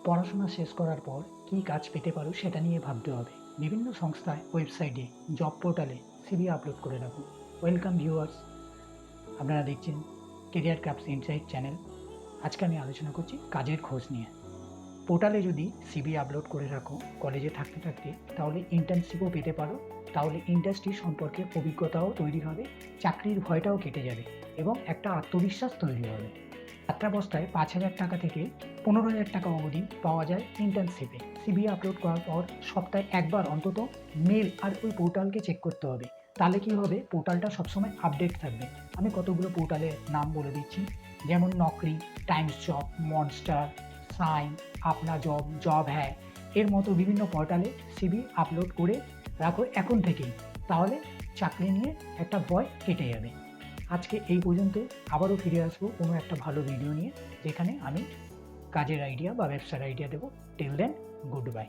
পড়াশোনা শেষ করার পর কী কাজ পেতে পারো সেটা নিয়ে ভাবতে হবে। বিভিন্ন সংস্থায় ওয়েবসাইটে জব পোর্টালে সিভি আপলোড করে রাখুন। ওয়েলকাম ভিউয়ার্স, আপনারা দেখছেন কেরিয়ার ক্রাফটস ইনসাইট চ্যানেল। আজকে আমি আলোচনা করছি কাজের খোঁজ নিয়ে। পোর্টালে যদি সিভি আপলোড করে রাখো কলেজে থাকতে থাকতে, তাহলে ইন্টার্নশিপও পেতে পারো। তাহলে ইন্ডাস্ট্রি সম্পর্কে অভিজ্ঞতাও তৈরি হবে, চাকরির ভয়টাও কেটে যাবে এবং একটা আত্মবিশ্বাস তৈরি হবে। ছাত্রাবস্থায় ৫,০০০ টাকা থেকে ১৫,০০০ টাকা অবধি পাওয়া যায় ইন্টার্নশিপে। সিভি আপলোড করার পর সপ্তাহে একবার অন্তত মেল আর ওই পোর্টালকে চেক করতে হবে। তাহলে কি হবে, পোর্টালটা সবসময় আপডেট থাকবে। আমি কতগুলো পোর্টালের নাম বলে দিচ্ছি, যেমন নকরি, টাইমস জব, মনস্টার, সাইন, আপনা জব, জব হ্যাঁ, এর মতো বিভিন্ন পোর্টালে সিভি আপলোড করে রাখো এখন থেকেই। তাহলে চাকরি নিয়ে একটা ভয় কেটে যাবে। আজকে এই পর্যন্ত। আবারও ফিরে আসবো কোনো একটা ভালো ভিডিও নিয়ে, যেখানে আমি কাজের আইডিয়া বা ব্যবসার আইডিয়া দেবো। Till then, good bye.